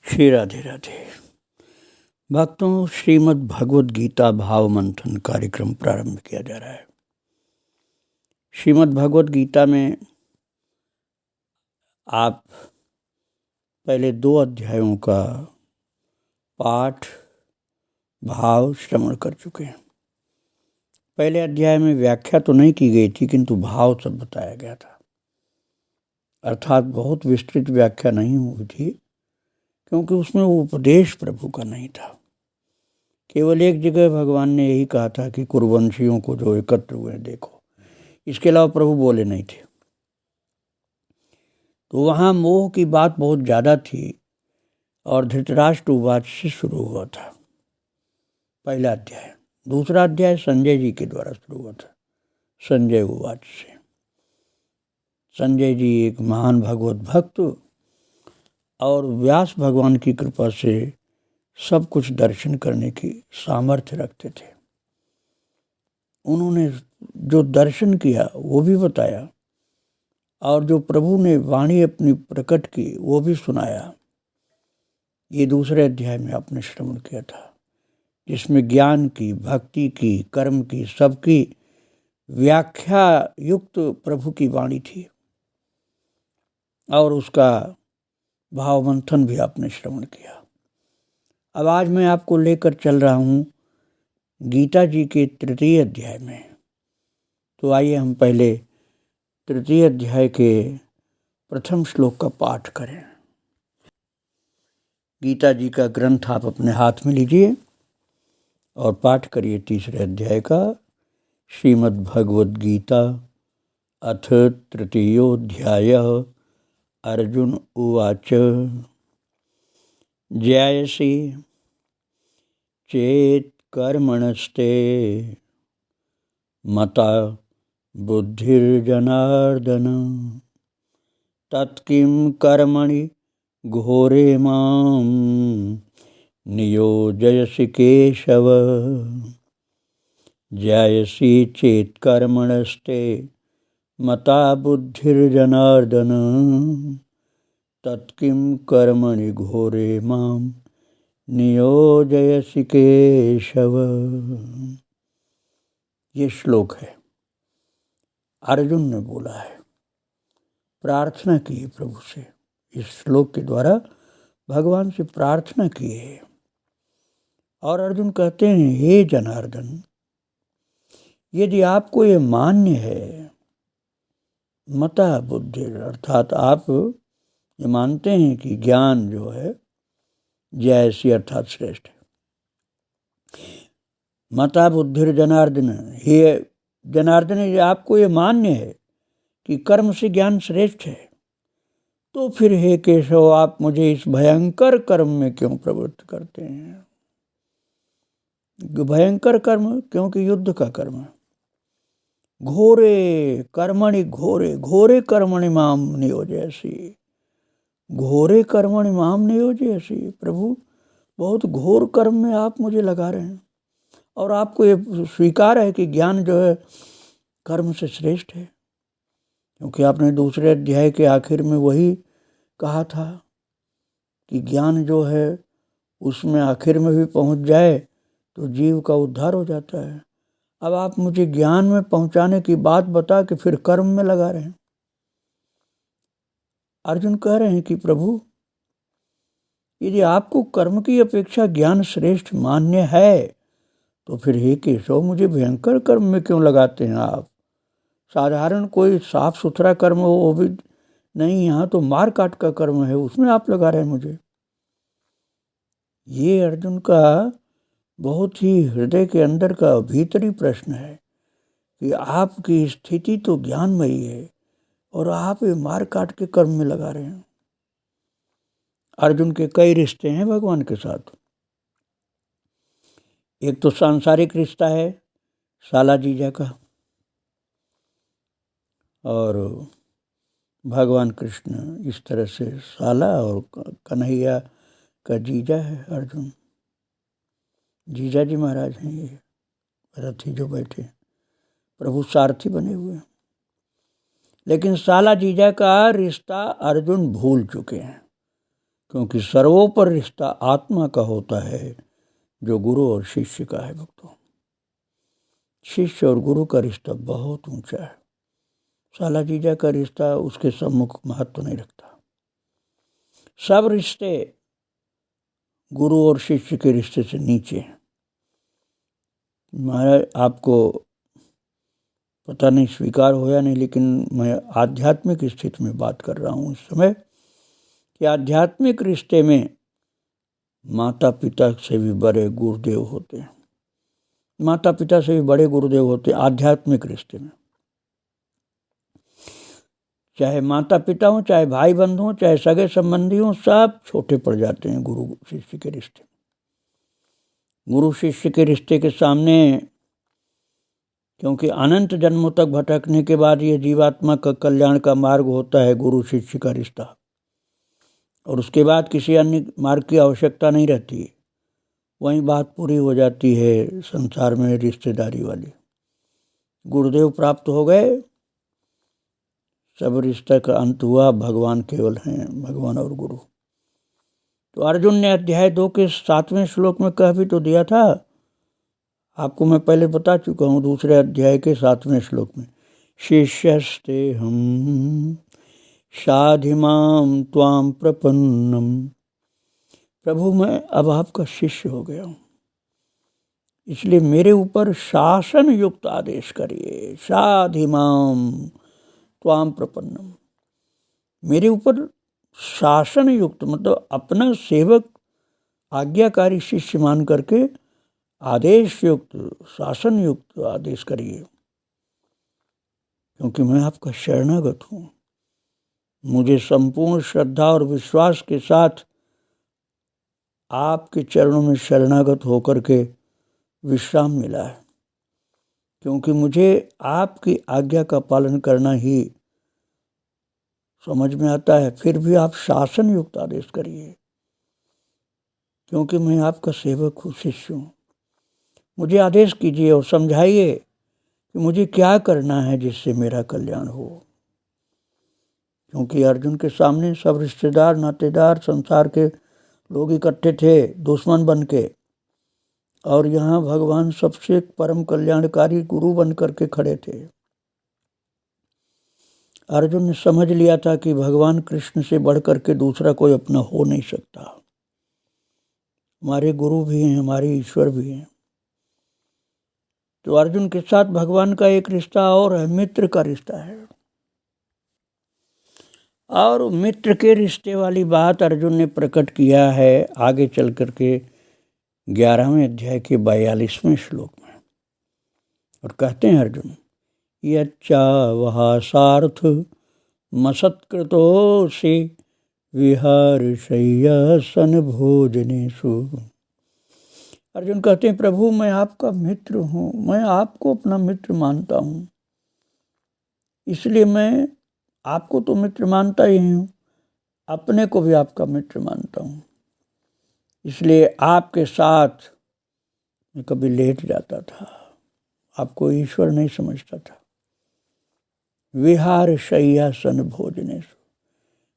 श्री राधे राधे। भक्तों, श्रीमद् भगवद गीता भाव मंथन कार्यक्रम प्रारंभ किया जा रहा है। श्रीमद् भगवद गीता में आप पहले 2 अध्यायों का पाठ भाव श्रवण कर चुके हैं। पहले अध्याय में व्याख्या तो नहीं की गई थी, किंतु भाव सब बताया गया था। अर्थात बहुत विस्तृत व्याख्या नहीं हुई थी, क्योंकि उसमें उपदेश प्रभु का नहीं था। केवल एक जगह भगवान ने यही कहा था कि कुरुवंशियों को जो एकत्र हुए देखो, इसके अलावा प्रभु बोले नहीं थे। तो वहाँ मोह की बात बहुत ज़्यादा थी और धृतराष्ट्र उवाच से शुरू हुआ था पहला अध्याय। दूसरा अध्याय संजय जी के द्वारा शुरू हुआ था, संजय उवाच से। संजय जी एक महान भगवत भक्त और व्यास भगवान की कृपा से सब कुछ दर्शन करने की सामर्थ्य रखते थे। उन्होंने जो दर्शन किया वो भी बताया और जो प्रभु ने वाणी अपनी प्रकट की वो भी सुनाया। ये दूसरे अध्याय में आपने श्रवण किया था, जिसमें ज्ञान की, भक्ति की, कर्म की, सबकी व्याख्या युक्त प्रभु की वाणी थी और उसका भाव मंथन भी आपने श्रवण किया। अब आज मैं आपको लेकर चल रहा हूँ गीता जी के 3 अध्याय में। तो आइए हम पहले 3 अध्याय के प्रथम श्लोक का पाठ करें। गीता जी का ग्रंथ आप अपने हाथ में लीजिए और पाठ करिए 3 अध्याय का। श्रीमद् भगवद गीता अथ 3 अर्जुन उवाच जयसि चेत् कर्मणस्ते मता बुद्धिर्जनार्दन तत्किं कर्मणि घोरे मां नियोजयसि केशव। जयसि चेत् कर्मणस्ते मता बुद्धिर्जनार्दन तत्किं कर्मणि घोरे मां नियोजयसि केशव। ये श्लोक है। अर्जुन ने बोला है, प्रार्थना की है प्रभु से। इस श्लोक के द्वारा भगवान से प्रार्थना की है और अर्जुन कहते हैं, हे जनार्दन, यदि आपको ये मान्य है, मता बुद्धि, अर्थात आप ये मानते हैं कि ज्ञान जो है जयसी अर्थात श्रेष्ठ है। मता बुद्धिर जनार्दन, हे जनार्दन, ये आपको ये मान्य है कि कर्म से ज्ञान श्रेष्ठ है, तो फिर हे केशव, आप मुझे इस भयंकर कर्म में क्यों प्रवृत्त करते हैं? भयंकर कर्म, क्योंकि युद्ध का कर्म है। घोरे कर्मणि घोरे, घोरे कर्मणि माम नियोजयसि, घोरे कर्मणि माम नियोजयसि। प्रभु, बहुत घोर कर्म में आप मुझे लगा रहे हैं और आपको ये स्वीकार है कि ज्ञान जो है कर्म से श्रेष्ठ है, क्योंकि आपने 2 अध्याय के आखिर में वही कहा था कि ज्ञान जो है उसमें आखिर में भी पहुंच जाए तो जीव का उद्धार हो जाता है। अब आप मुझे ज्ञान में पहुंचाने की बात बता के फिर कर्म में लगा रहे हैं। अर्जुन कह रहे हैं कि प्रभु, यदि आपको कर्म की अपेक्षा ज्ञान श्रेष्ठ मान्य है, तो फिर हे केशव, मुझे भयंकर कर्म में क्यों लगाते हैं आप? साधारण कोई साफ सुथरा कर्म हो वो भी नहीं, यहाँ तो मार काट का कर्म है, उसमें आप लगा रहे हैं मुझे। ये अर्जुन का बहुत ही हृदय के अंदर का भीतरी प्रश्न है कि आपकी स्थिति तो ज्ञानमयी है और आप ये मार काट के कर्म में लगा रहे हैं। अर्जुन के कई रिश्ते हैं भगवान के साथ। एक तो सांसारिक रिश्ता है साला जीजा का, और भगवान कृष्ण इस तरह से साला और कन्हैया का जीजा है अर्जुन। जीजा जी महाराज हैं ये रथी जो बैठे, प्रभु सारथी बने हुए हैं। लेकिन साला जीजा का रिश्ता अर्जुन भूल चुके हैं। क्योंकि सर्वोपर रिश्ता आत्मा का होता है जो गुरु और शिष्य का है। भक्तों, शिष्य और गुरु का रिश्ता बहुत ऊंचा है। साला जीजा का रिश्ता उसके सम्मुख महत्व नहीं रखता। सब रिश्ते गुरु और शिष्य के रिश्ते से नीचे हैं। महाराज, आपको पता नहीं स्वीकार हो या नहीं, लेकिन मैं आध्यात्मिक स्थिति में बात कर रहा हूँ इस समय कि आध्यात्मिक रिश्ते में माता पिता से भी बड़े गुरुदेव होते हैं। माता पिता से भी बड़े गुरुदेव होते हैं आध्यात्मिक रिश्ते में। चाहे माता पिता हो, चाहे भाई बंधु हो, चाहे सगे संबंधी हो, सब छोटे पड़ जाते हैं गुरु शिष्य के रिश्ते। गुरु शिष्य के रिश्ते के सामने, क्योंकि अनंत जन्मों तक भटकने के बाद ये जीवात्मा का कल्याण का मार्ग होता है गुरु शिष्य का रिश्ता, और उसके बाद किसी अन्य मार्ग की आवश्यकता नहीं रहती। वहीं बात पूरी हो जाती है संसार में रिश्तेदारी वाली। गुरुदेव प्राप्त हो गए, सब रिश्ते का अंत हुआ, भगवान केवल हैं, भगवान और गुरु। तो अर्जुन ने अध्याय 2 के 7वें श्लोक में कह भी तो दिया था, आपको मैं पहले बता चुका हूँ, दूसरे अध्याय के 7वें श्लोक में, शिष्यस्ते हम साधिमाम त्वाम प्रपन्नम। प्रभु, मैं अब आपका शिष्य हो गया हूँ, इसलिए मेरे ऊपर शासन युक्त आदेश करिए। साधिमाम त्वाम प्रपन्नम, मेरे ऊपर शासन युक्त मतलब अपना सेवक आज्ञाकारी शिष्य मान करके आदेश युक्त, शासन युक्त आदेश करिए, क्योंकि मैं आपका शरणागत हूँ। मुझे संपूर्ण श्रद्धा और विश्वास के साथ आपके चरणों में शरणागत होकर के विश्राम मिला है, क्योंकि मुझे आपकी आज्ञा का पालन करना ही समझ में आता है। फिर भी आप शासन युक्त आदेश करिए, क्योंकि मैं आपका सेवक हूँ, शिष्य हूँ। मुझे आदेश कीजिए और समझाइए कि मुझे क्या करना है जिससे मेरा कल्याण हो। क्योंकि अर्जुन के सामने सब रिश्तेदार, नातेदार, संसार के लोग इकट्ठे थे दुश्मन बन के, और यहाँ भगवान सबसे परम कल्याणकारी गुरु बन करके खड़े थे। अर्जुन ने समझ लिया था कि भगवान कृष्ण से बढ़ करके दूसरा कोई अपना हो नहीं सकता। हमारे गुरु भी हैं, हमारे ईश्वर भी हैं। तो अर्जुन के साथ भगवान का एक रिश्ता और है, मित्र का रिश्ता है। और मित्र के रिश्ते वाली बात अर्जुन ने प्रकट किया है आगे चल करके 11वें अध्याय के 42वें श्लोक में, और कहते हैं अर्जुन, यच्चावहासार्थ मसत्कृतोऽसि विहारशय्यासन भोजनेषु। अर्जुन कहते हैं, प्रभु मैं आपका मित्र हूँ, मैं आपको अपना मित्र मानता हूँ, इसलिए मैं आपको तो मित्र मानता ही हूँ, अपने को भी आपका मित्र मानता हूँ। इसलिए आपके साथ मैं कभी लेट जाता था, आपको ईश्वर नहीं समझता था। विहार शय्यासन भोजनेषु,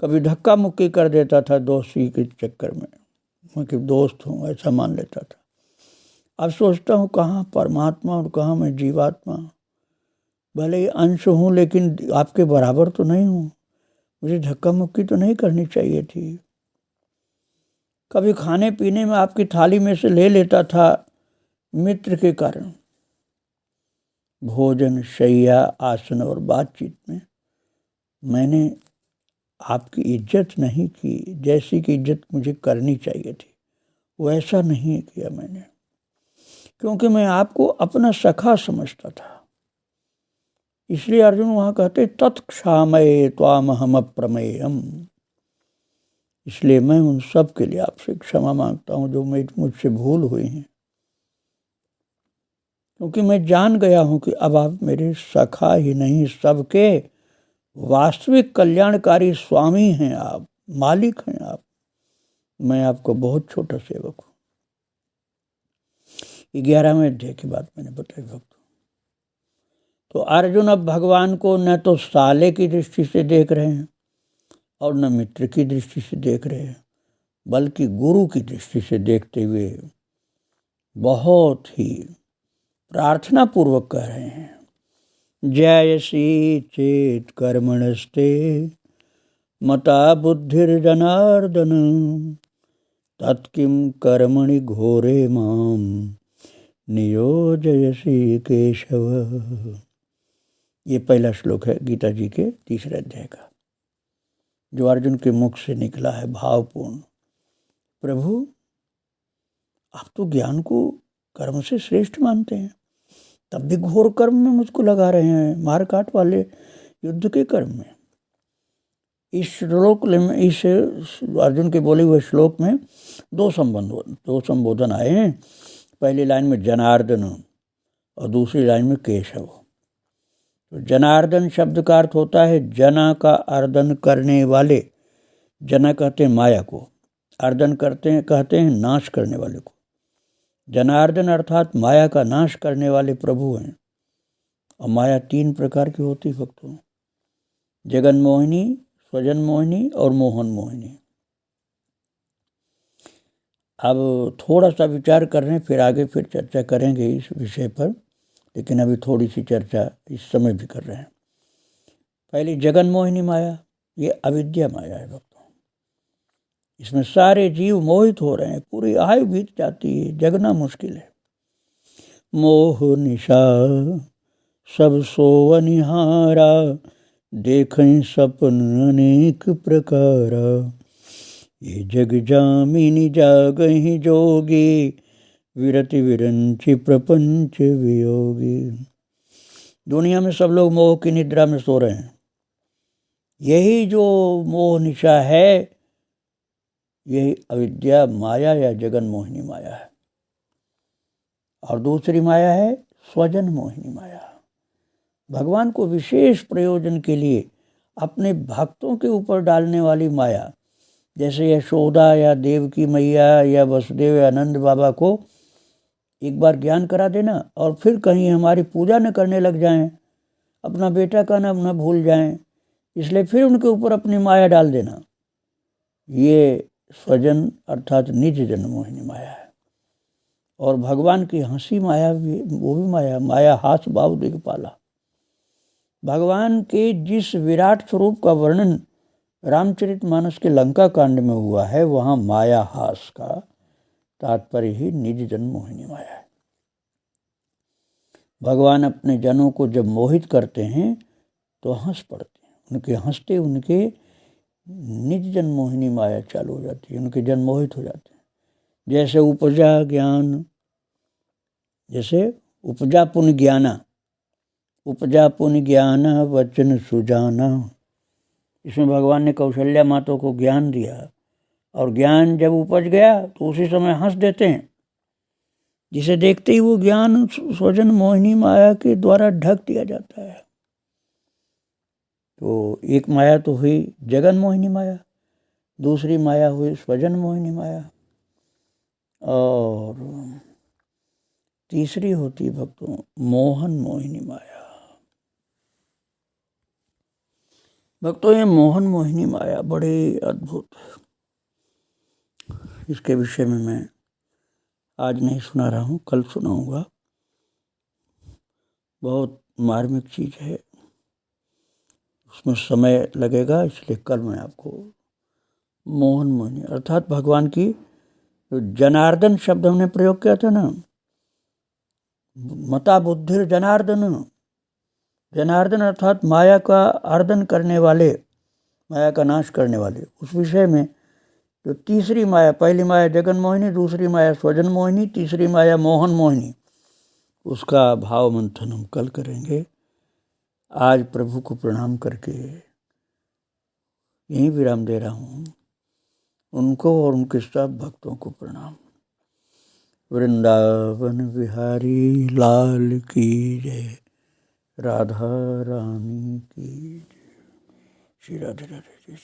कभी धक्का मुक्की कर देता था दोस्ती के चक्कर में, मैं कि दोस्त हूँ ऐसा मान लेता था। अब सोचता हूँ कहाँ परमात्मा और कहाँ मैं जीवात्मा। भले ही अंश हूँ लेकिन आपके बराबर तो नहीं हूँ, मुझे धक्का मुक्की तो नहीं करनी चाहिए थी। कभी खाने पीने में आपकी थाली में से ले लेता था मित्र के कारण। भोजन, शैया, आसन और बातचीत में मैंने आपकी इज्जत नहीं की, जैसी कि इज्जत मुझे करनी चाहिए थी वैसा नहीं किया मैंने, क्योंकि मैं आपको अपना सखा समझता था। इसलिए अर्जुन वहाँ कहते तत्क्षामये त्वामहम अप्रमेयम्। इसलिए मैं उन सब के लिए आपसे क्षमा मांगता हूँ जो मुझसे भूल हुई हैं, क्योंकि मैं जान गया हूँ कि अब आप मेरे सखा ही नहीं, सबके वास्तविक कल्याणकारी स्वामी हैं, आप मालिक हैं। आप, मैं आपको बहुत छोटा सेवक हूँ। 11वें अध्याय की बात मैंने बताई भक्त। तो अर्जुन अब भगवान को न तो साले की दृष्टि से देख रहे हैं और न मित्र की दृष्टि से देख रहे हैं, बल्कि गुरु की दृष्टि से देखते हुए बहुत ही प्रार्थना पूर्वक कह रहे हैं, जयसी चेत कर्मणस्ते मता बुद्धिर्जनार्दन तत्किं कर्मणि घोरे माम नियोजयसी केशव। ये पहला श्लोक है गीता जी के 3 अध्याय का, जो अर्जुन के मुख से निकला है भावपूर्ण। प्रभु, आप तो ज्ञान को कर्म से श्रेष्ठ मानते हैं, तब भी घोर कर्म में मुझको लगा रहे हैं, मार काट वाले युद्ध के कर्म में। इस श्लोक में, इस अर्जुन के बोले हुए श्लोक में दो संबोधन आए हैं। पहली लाइन में जनार्दन और दूसरी लाइन में केशव। तो जनार्दन शब्द का अर्थ होता है जना का अर्दन करने वाले। जना कहते हैं माया को, अर्दन कहते हैं नाश करने वाले को। जनार्दन अर्थात माया का नाश करने वाले प्रभु हैं। और माया 3 प्रकार की होती भक्तों, जगन मोहिनी, स्वजन मोहिनी और मोहन मोहिनी। अब थोड़ा सा विचार कर रहे हैं, फिर आगे चर्चा करेंगे इस विषय पर, लेकिन अभी थोड़ी सी चर्चा इस समय भी कर रहे हैं। पहली जगन मोहिनी माया, ये अविद्या माया है भक्तों। इसमें सारे जीव मोहित हो रहे हैं, पूरी आयु बीत जाती है, जगना मुश्किल है। मोह निशा सब सोवनिहारा, देखें सपन अनेक प्रकारा, ये जग जामिनी जागहि जोगी, विरति विरंचि प्रपंच वियोगी। दुनिया में सब लोग मोह की निद्रा में सो रहे हैं। यही जो मोह निशा है, यही अविद्या माया या जगन मोहिनी माया है। और दूसरी माया है स्वजन मोहिनी माया। भगवान को विशेष प्रयोजन के लिए अपने भक्तों के ऊपर डालने वाली माया, जैसे यशोदा या देवकी मैया या वसुदेव या आनंद बाबा को एक बार ज्ञान करा देना और फिर कहीं हमारी पूजा न करने लग जाएं, अपना बेटा का नाम न भूल जाएं, इसलिए फिर उनके ऊपर अपनी माया डाल देना, ये स्वजन अर्थात निज जन मोहिनी माया है। और भगवान की हंसी माया भी, वो भी माया हास भाव दिखपाला। भगवान के जिस विराट स्वरूप का वर्णन रामचरितमानस के लंका कांड में हुआ है, वहाँ माया हास का तात्पर्य ही निज जन मोहिनी माया है। भगवान अपने जनों को जब मोहित करते हैं तो हंस पड़ते हैं, उनके हंसते उनके निज जन मोहिनी माया चालू हो जाती है, उनके जन मोहित हो जाते हैं। जैसे उपजा ज्ञान, जैसे उपजा पुण्य ज्ञाना, उपजा पुण्य ज्ञाना वचन सुजाना। इसमें भगवान ने कौशल्या माता को ज्ञान दिया और ज्ञान जब उपज गया तो उसी समय हंस देते हैं, जिसे देखते ही वो ज्ञान स्वजन मोहिनी माया के द्वारा ढक दिया जाता है। तो एक माया तो हुई जगन मोहिनी माया, दूसरी माया हुई स्वजन मोहिनी माया, और तीसरी होती भक्तों मोहन मोहिनी माया। भक्तों, ये मोहन मोहिनी माया बड़ी अद्भुत है। इसके विषय में मैं आज नहीं सुना रहा हूँ, कल सुनाऊंगा। बहुत मार्मिक चीज़ है, उसमें समय लगेगा, इसलिए कल मैं आपको मोहन मोहिनी अर्थात भगवान की जो जनार्दन शब्द हमने प्रयोग किया था ना, मता बुद्धिर जनार्दन, जनार्दन अर्थात माया का अर्दन करने वाले, माया का नाश करने वाले, उस विषय में जो तीसरी माया, पहली माया जगन मोहिनी, दूसरी माया स्वजन मोहिनी, तीसरी माया मोहन मोहिनी, उसका भाव मंथन हम कल करेंगे। आज प्रभु को प्रणाम करके यहीं विराम दे रहा हूँ। उनको और उनके सब भक्तों को प्रणाम। वृंदावन बिहारी लाल की जय, राधा रानी की जय। श्री राधे राधे।